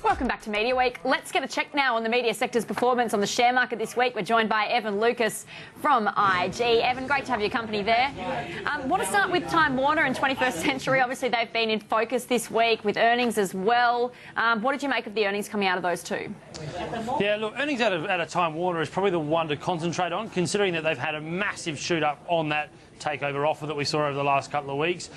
Welcome back to Media Week. Let's get a check now on the media sector's performance on the share market this week. We're joined by Evan Lucas from IG. Evan, great to have your company there. Want to start with Time Warner and 21st Century. Obviously, they've been in focus this week with earnings as well. What did you make of the earnings coming out of those two? Yeah, look, earnings out of Time Warner is probably the one to concentrate on, considering that they've had a massive shoot-up on that takeover offer that we saw over the last couple of weeks.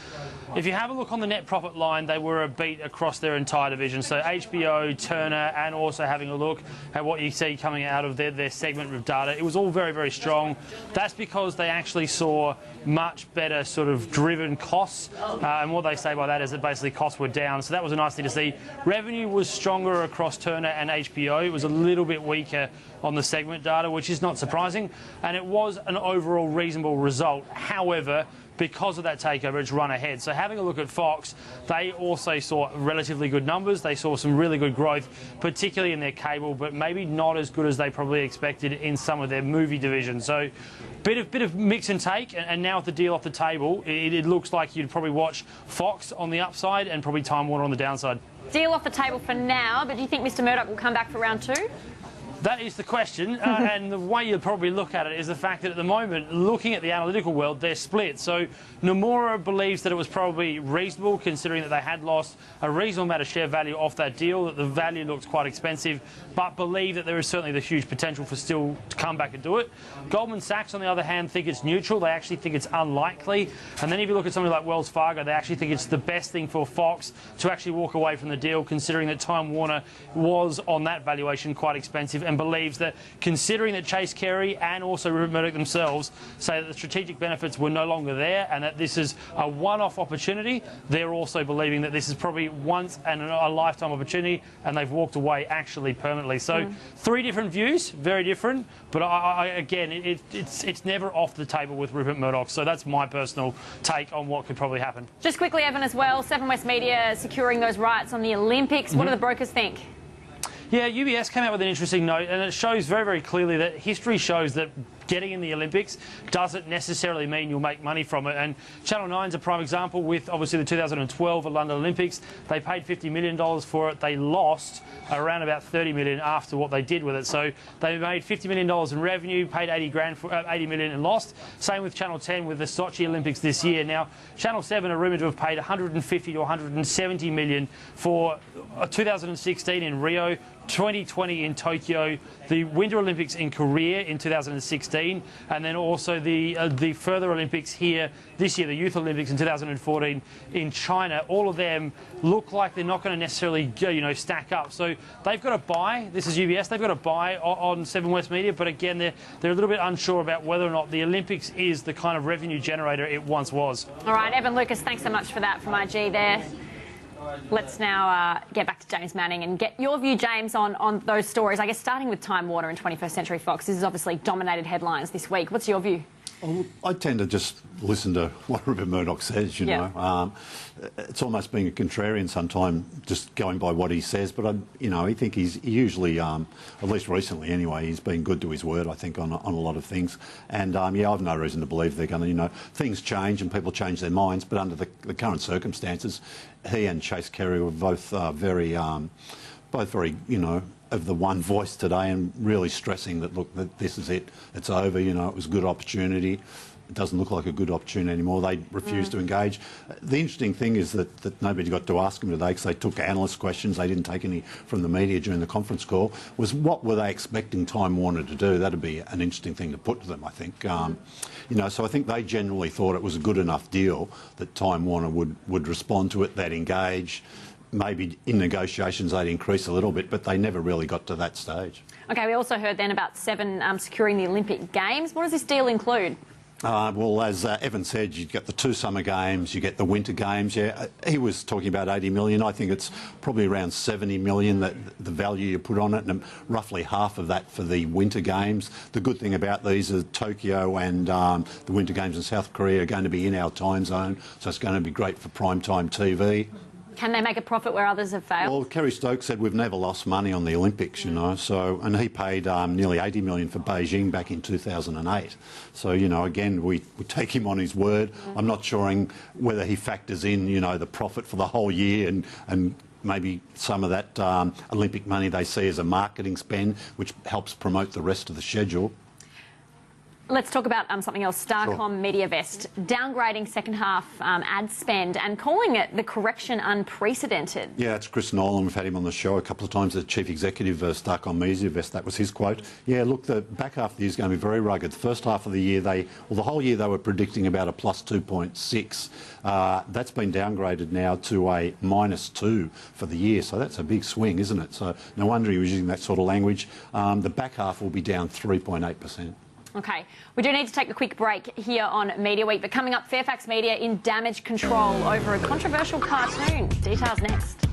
If you have a look on the net profit line, they were a beat across their entire division. So HBO, Turner, and also having a look at what you see coming out of their segment of data, it was all very, very strong. That's because they actually saw much better sort of driven costs. And what they say by that is that basically costs were down. So that was a nice thing to see. Revenue was stronger across Turner and HBO. It was a little bit weaker on the segment data, which is not surprising. And it was an overall reasonable result. However, because of that takeover, it's run ahead. So having a look at Fox, they also saw relatively good numbers. They saw some really good growth, particularly in their cable, but maybe not as good as they probably expected in some of their movie divisions. So bit of mix and take, and now with the deal off the table, it looks like you'd probably watch Fox on the upside and probably Time Warner on the downside. Deal off the table for now, but do you think Mr Murdoch will come back for round two? That is the question, and the way you'll probably look at it is the fact that at the moment, looking at the analytical world, they're split. So Nomura believes that it was probably reasonable, considering that they had lost a reasonable amount of share value off that deal, that the value looks quite expensive, but believe that there is certainly the huge potential for still to come back and do it. Goldman Sachs, on the other hand, think it's neutral. They actually think it's unlikely. And then if you look at somebody like Wells Fargo, they actually think it's the best thing for Fox to actually walk away from the deal, considering that Time Warner was, on that valuation, quite expensive, and believes that, considering that Chase Carey and also Rupert Murdoch themselves say that the strategic benefits were no longer there and that this is a one-off opportunity, they're also believing that this is probably once and a lifetime opportunity, and they've walked away actually permanently. So three different views, very different, but again, it's never off the table with Rupert Murdoch. So that's my personal take on what could probably happen. Just quickly, Evan, as well, Seven West Media securing those rights on the Olympics. What do the brokers think? Yeah, UBS came out with an interesting note, and it shows very, very clearly that history shows that getting in the Olympics doesn't necessarily mean you'll make money from it. And Channel 9's a prime example with, obviously, the 2012 London Olympics. They paid $50 million for it. They lost around about $30 million after what they did with it. So they made $50 million in revenue, paid $80 million and lost. Same with Channel 10 with the Sochi Olympics this year. Now, Channel 7 are rumoured to have paid $150 to $170 million for 2016 in Rio, 2020 in Tokyo, the Winter Olympics in Korea in 2016, and then also the further Olympics here this year, the Youth Olympics in 2014 in China. All of them look like they're not going to necessarily, stack up. So they've got to buy. This is UBS. They've got to buy on Seven West Media, but again, they're a little bit unsure about whether or not the Olympics is the kind of revenue generator it once was. All right, Evan Lucas, thanks so much for that from IG there. Let's now get back to James Manning and get your view, James, on those stories. I guess starting with Time Warner and 21st Century Fox. This has obviously dominated headlines this week. What's your view? Well, I tend to just listen to what Rupert Murdoch says, you know. It's almost being a contrarian sometimes, just going by what he says. But, I think he's usually, at least recently anyway, he's been good to his word, I think, on a lot of things. And, I've no reason to believe they're going to, things change and people change their minds. But under the current circumstances, he and Chase Carey were both very, of the one voice today, and really stressing that, look, that this is it, it's over, it was a good opportunity. It doesn't look like a good opportunity anymore. They refused to engage. The interesting thing is that nobody got to ask them today, because they took analyst questions. They didn't take any from the media during the conference call, was what were they expecting Time Warner to do? That'd be an interesting thing to put to them, I think. So I think they generally thought it was a good enough deal that Time Warner would respond to it, they'd engage. Maybe in negotiations they'd increase a little bit, but they never really got to that stage. OK, we also heard then about Seven securing the Olympic Games. What does this deal include? Well, as Evan said, you get the two summer games, you get the winter games. Yeah, he was talking about 80 million. I think it's probably around 70 million, that the value you put on it, and roughly half of that for the winter games. The good thing about these is Tokyo and the winter games in South Korea are going to be in our time zone, so it's going to be great for primetime TV. Can they make a profit where others have failed? Well, Kerry Stokes said we've never lost money on the Olympics, so, and he paid nearly 80 million for Beijing back in 2008. So, again, we take him on his word. I'm not sure whether he factors in, the profit for the whole year and maybe some of that Olympic money they see as a marketing spend, which helps promote the rest of the schedule. Let's talk about something else. Starcom MediaVest downgrading second half ad spend and calling it the correction unprecedented. Yeah, it's Chris Nolan. We've had him on the show a couple of times, the chief executive of Starcom MediaVest. That was his quote. Yeah, look, the back half of the year is going to be very rugged. The first half of the year, the whole year they were predicting about a plus 2.6. That's been downgraded now to a -2 for the year. So that's a big swing, isn't it? So no wonder he was using that sort of language. The back half will be down 3.8%. OK, we do need to take a quick break here on Media Week, but coming up, Fairfax Media in damage control over a controversial cartoon. Details next.